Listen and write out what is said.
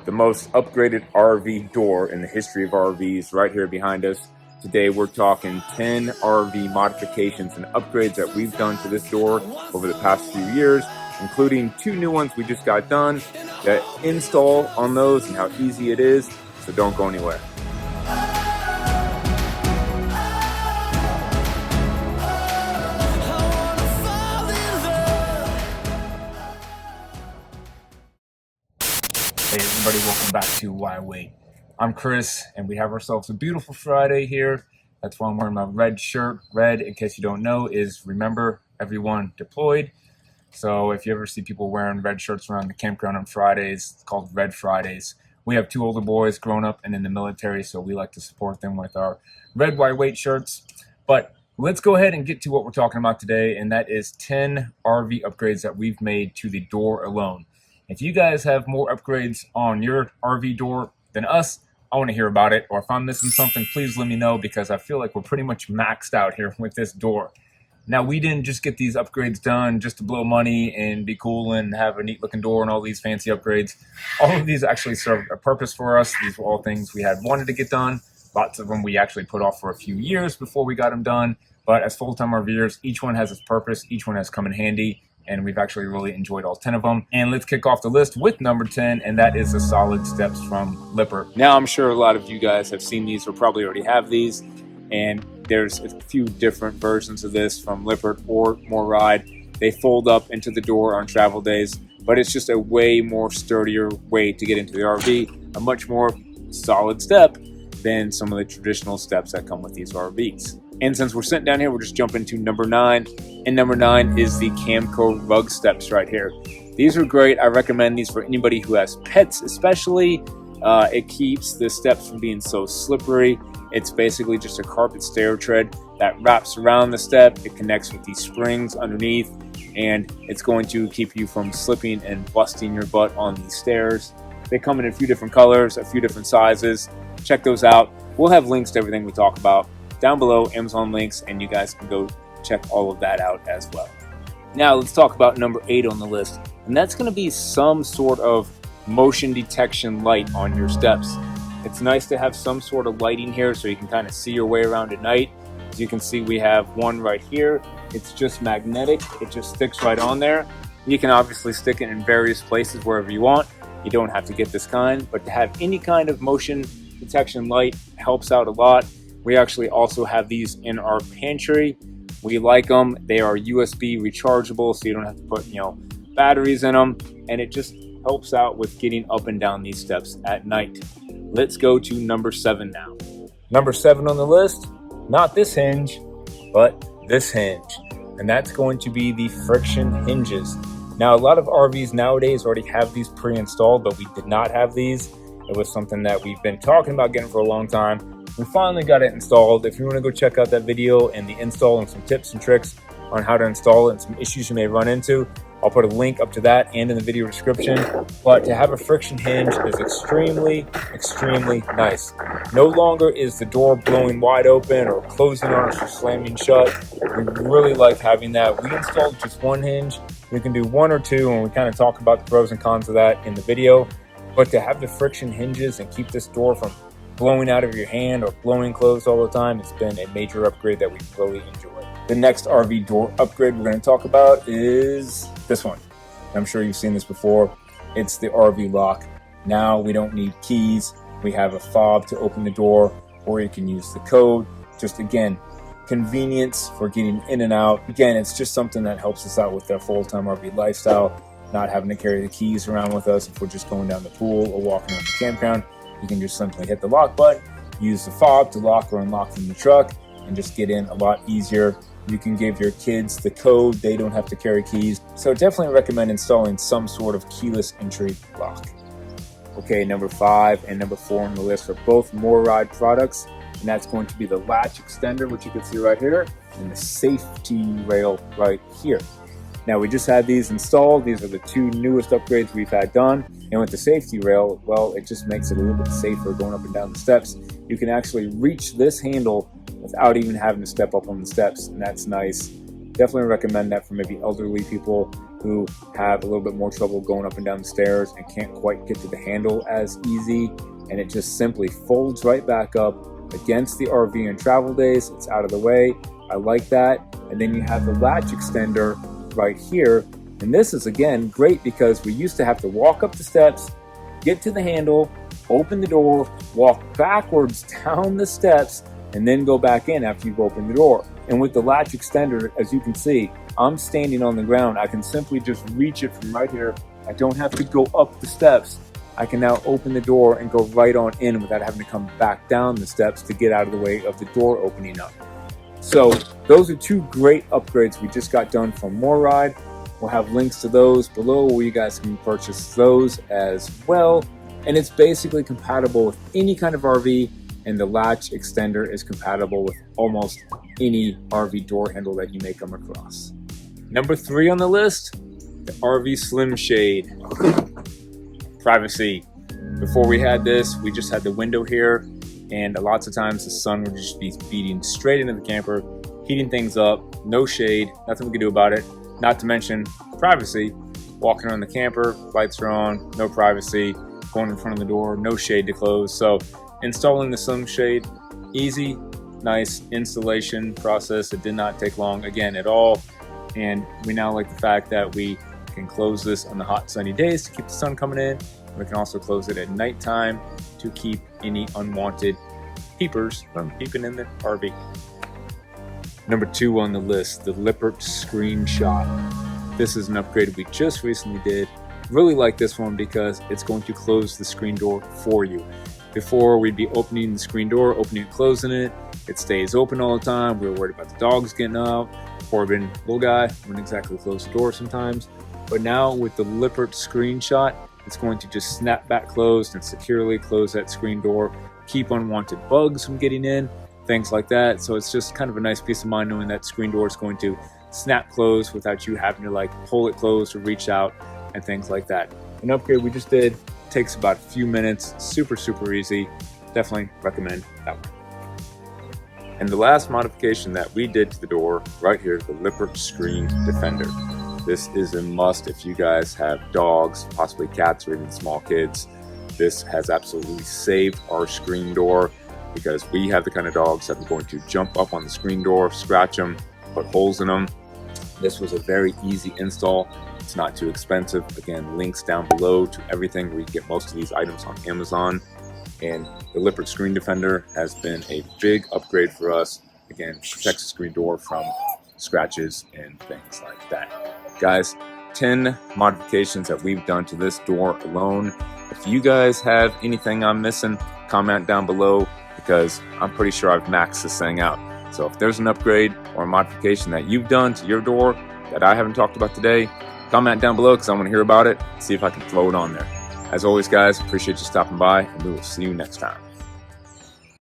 the most upgraded RV door in the history of RVs right here behind us. Today we're talking 10 RV modifications and upgrades that we've done to this door over the past few years, including 2 new ones we just got done, the install on those and how easy it is, so don't go anywhere. Hey everybody, welcome back to Why Wait. I'm Chris, and we have ourselves a beautiful Friday here. That's why I'm wearing my red shirt. Red, in case you don't know, is remember everyone deployed. So if you ever see people wearing red shirts around the campground on Fridays, it's called Red Fridays. We have 2 older boys grown up and in the military, so we like to support them with our red, why wait shirts. But let's go ahead and get to what we're talking about today, and that is 10 RV upgrades that we've made to the door alone. If you guys have more upgrades on your RV door than us, I want to hear about it. Or if I'm missing something, please let me know, because I feel like we're pretty much maxed out here with this door. Now, we didn't just get these upgrades done just to blow money and be cool and have a neat looking door and all these fancy upgrades. All of these actually serve a purpose for us. These were all things we had wanted to get done. Lots of them we actually put off for a few years before we got them done. But as full-time RVers, each one has its purpose. Each one has come in handy. And we've actually really enjoyed all 10 of them. And let's kick off the list with number 10, and that is the solid steps from Lippert. Now, I'm sure a lot of you guys have seen these or probably already have these, and there's a few different versions of this from Lippert or MORRIDE. They fold up into the door on travel days, but it's just a way more sturdier way to get into the RV, a much more solid step than some of the traditional steps that come with these RVs. And since we're sitting down here, we'll just jump into number 9. And number 9 is the Camco rug steps right here. These are great. I recommend these for anybody who has pets especially. It keeps the steps from being so slippery. It's basically just a carpet stair tread that wraps around the step. It connects with these springs underneath, and it's going to keep you from slipping and busting your butt on these stairs. They come in a few different colors, a few different sizes. Check those out. We'll have links to everything we talk about down below, Amazon links, and you guys can go check all of that out as well. Now let's talk about number 8 on the list, and that's going to be some sort of motion detection light on your steps. It's nice to have some sort of lighting here so you can kind of see your way around at night. As you can see, we have one right here. It's just magnetic. It just sticks right on there. You can obviously stick it in various places wherever you want. You don't have to get this kind, but to have any kind of motion detection light helps out a lot. We actually also have these in our pantry. We like them. They are USB rechargeable, so you don't have to put, batteries in them, and it just helps out with getting up and down these steps at night. Let's go to number 7 now. Number 7 on the list, not this hinge, but this hinge, and that's going to be the friction hinges. Now, a lot of RVs nowadays already have these pre-installed, but we did not have these. It was something that we've been talking about getting for a long time. We finally got it installed. If you want to go check out that video and the install and some tips and tricks on how to install it and some issues you may run into, I'll put a link up to that and in the video description. But to have a friction hinge is extremely, extremely nice. No longer is the door blowing wide open or closing on us or slamming shut. We really like having that. We installed just one hinge. We can do 1 or 2, and we kind of talk about the pros and cons of that in the video. But to have the friction hinges and keep this door from blowing out of your hand or blowing closed all the time, it's been a major upgrade that we really enjoy. The next RV door upgrade we're going to talk about is this one. I'm sure you've seen this before. It's the RV lock. Now we don't need keys. We have a fob to open the door, or you can use the code. Just again, convenience for getting in and out. Again, it's just something that helps us out with our full-time RV lifestyle, not having to carry the keys around with us if we're just going down the pool or walking around the campground. You can just simply hit the lock button, use the fob to lock or unlock from the truck, and just get in a lot easier. You can give your kids the code. They don't have to carry keys. So definitely recommend installing some sort of keyless entry lock. Okay, number 5 and number 4 on the list are both MORRIDE products, and that's going to be the latch extender, which you can see right here, and the safety rail right here. Now, we just had these installed. These are the 2 newest upgrades we've had done. And with the safety rail, well, it just makes it a little bit safer going up and down the steps. You can actually reach this handle without even having to step up on the steps, and that's nice. Definitely recommend that for maybe elderly people who have a little bit more trouble going up and down the stairs and can't quite get to the handle as easy, and it just simply folds right back up against the RV and travel days. It's out of the way. I like that. And then you have the latch extender right here, and this is again great because we used to have to walk up the steps, get to the handle, open the door, walk backwards down the steps, and then go back in after you've opened the door. And with the latch extender, as you can see, I'm standing on the ground. I can simply just reach it from right here. I don't have to go up the steps. I can now open the door and go right on in without having to come back down the steps to get out of the way of the door opening up. So those are two great upgrades we just got done from MORRIDE. We'll have links to those below where you guys can purchase those as well. And it's basically compatible with any kind of RV, and the latch extender is compatible with almost any RV door handle that you may come across. Number 3 on the list, the RV Slim Shade. Privacy. Before we had this, we just had the window here, and lots of times the sun would just be beating straight into the camper, heating things up, no shade, nothing we could do about it. Not to mention privacy. Walking around the camper, lights are on, no privacy. Going in front of the door, no shade to close. So installing the Slim Shade, easy, nice installation process. It did not take long again at all. And we now like the fact that we can close this on the hot sunny days to keep the sun coming in. We can also close it at nighttime to keep any unwanted peepers from peeping in the RV. Number 2 on the list, the Lippert Screenshot. This is an upgrade we just recently did. Really like this one because it's going to close the screen door for you. Before, we'd be opening the screen door, opening and closing it. It stays open all the time. We were worried about the dogs getting out. Corbin, little guy, wouldn't exactly close the door sometimes. But now with the Lippert Screenshot, it's going to just snap back closed and securely close that screen door, keep unwanted bugs from getting in, things like that. So it's just kind of a nice peace of mind knowing that screen door is going to snap closed without you having to like pull it closed or reach out and things like that. An upgrade we just did, takes about a few minutes, super easy. Definitely recommend that one. And the last modification that we did to the door right here, the Lippert Screen Defender. This is a must if you guys have dogs, possibly cats or even small kids. This has absolutely saved our screen door because we have the kind of dogs that are going to jump up on the screen door, scratch them, put holes in them. This was a very easy install. It's not too expensive. Again, links down below to everything where you get most of these items on Amazon. And the Lippert Screen Defender has been a big upgrade for us. Again, protects the screen door from scratches and things like that. Guys, 10 modifications that we've done to this door alone. If you guys have anything I'm missing, comment down below because I'm pretty sure I've maxed this thing out. So if there's an upgrade or a modification that you've done to your door that I haven't talked about today, comment down below because I want to hear about it, see if I can throw it on there. As always, guys, appreciate you stopping by, and we will see you next time.